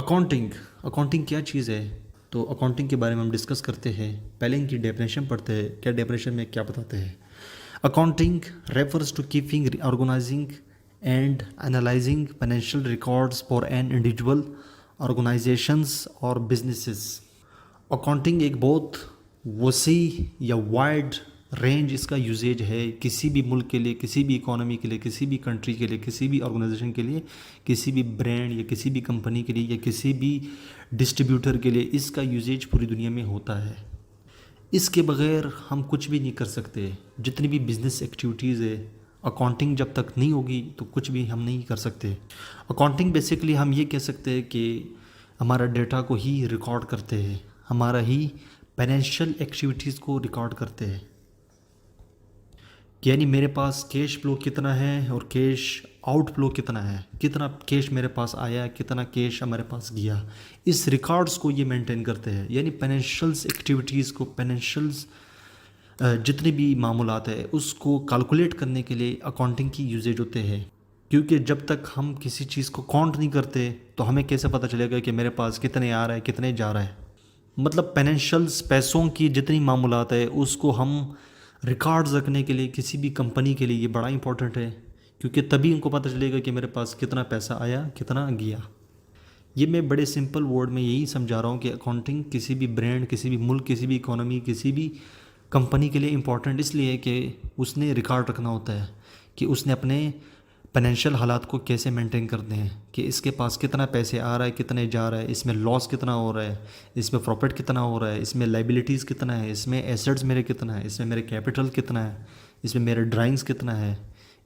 Accounting accounting क्या चीज़ है? तो अकाउंटिंग के बारे में हम डिस्कस करते हैं। पहले इनकी डेफिनेशन पढ़ते हैं, क्या डेफिनेशन में क्या बताते हैं। Accounting refers to keeping, organising and analysing financial records for an individual, organisations और बिजनेसेस। अकाउंटिंग एक बहुत वसी या वाइड रेंज इसका यूजेज है किसी भी मुल्क के लिए, किसी भी इकोनॉमी के लिए, किसी भी कंट्री के लिए, किसी भी ऑर्गेनाइजेशन के लिए, किसी भी ब्रांड या किसी भी कंपनी के लिए या किसी भी डिस्ट्रीब्यूटर के लिए इसका यूजेज पूरी दुनिया में होता है। इसके बगैर हम कुछ भी नहीं कर सकते। जितनी भी बिजनेस एक्टिविटीज़ है, अकाउंटिंग जब तक नहीं होगी तो कुछ भी हम नहीं कर सकते। अकाउंटिंग बेसिकली हम ये कह सकते हैं कि हमारा डेटा को ही रिकॉर्ड करते हैं, हमारा ही फाइनेंशियल एक्टिविटीज़ को रिकॉर्ड करते हैं। यानी मेरे पास कैश फ्लो कितना है और कैश आउटफ्लो कितना है, कितना कैश मेरे पास आया, कितना कैश हमारे पास गया, इस रिकॉर्ड्स को ये मेंटेन करते हैं। यानी फाइनेंशियल्स एक्टिविटीज़ को, फाइनेंशियल्स जितने भी मामूलात है उसको कैलकुलेट करने के लिए अकाउंटिंग की यूजेज होते हैं। क्योंकि जब तक हम किसी चीज़ को काउंट नहीं करते तो हमें कैसे पता चलेगा कि मेरे पास कितने आ रहा है, कितने जा रहा है। मतलब फाइनेंशियल्स, पैसों की जितनी मामूलात है उसको हम रिकॉर्ड्स रखने के लिए किसी भी कंपनी के लिए ये बड़ा इंपॉर्टेंट है, क्योंकि तभी उनको पता चलेगा कि मेरे पास कितना पैसा आया, कितना गया। ये मैं बड़े सिंपल वर्ड में यही समझा रहा हूँ कि अकाउंटिंग किसी भी ब्रांड, किसी भी मुल्क, किसी भी इकोनॉमी, किसी भी कंपनी के लिए इम्पॉर्टेंट इसलिए है कि उसने रिकॉर्ड रखना होता है कि उसने अपने फाइनेंशियल हालात को कैसे मेंटेन करते हैं, कि इसके पास कितना पैसे आ रहा है, कितने जा रहा है, इसमें लॉस कितना हो रहा है, इसमें प्रॉफिट कितना हो रहा है, इसमें लाइबिलिटीज़ कितना है, इसमें एसेट्स मेरे कितना है, इसमें मेरे कैपिटल कितना है, इसमें मेरे ड्राइंग्स कितना है,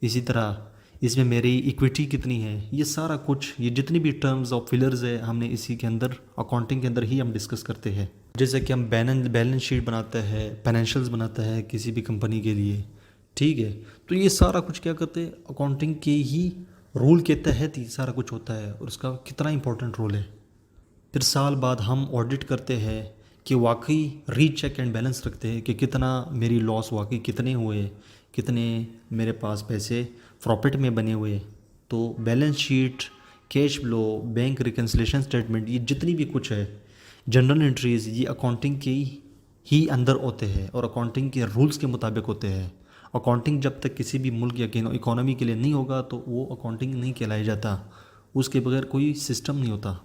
इसी तरह इसमें मेरी इक्विटी कितनी है। ये सारा कुछ, ये जितनी भी टर्म्स और फिलर्स है हमने इसी के अंदर, अकाउंटिंग के अंदर ही हम डिस्कस करते हैं। जैसे कि हम बैलेंस शीट बनाते हैं, फाइनेंशियल्स बनाते हैं किसी भी कंपनी के लिए, ठीक है। तो ये सारा कुछ क्या करते हैं, अकाउंटिंग के ही रूल के तहत ही सारा कुछ होता है और उसका कितना इंपॉर्टेंट रोल है। फिर साल बाद हम ऑडिट करते हैं कि वाकई रीचेक एंड बैलेंस रखते हैं कि कितना मेरी लॉस वाकई कितने हुए, कितने मेरे पास पैसे प्रॉफिट में बने हुए। तो balance sheet, cash flow, bank reconciliation statement, ये जितनी भी कुछ है, जनरल एंट्रीज, ये अकाउंटिंग के ही अंदर होते हैं और अकाउंटिंग के रूल्स के मुताबिक होते हैं। अकाउंटिंग जब तक किसी भी मुल्क या इकोनॉमी के लिए नहीं होगा तो वो अकाउंटिंग नहीं कहलाया जाता, उसके बगैर कोई सिस्टम नहीं होता।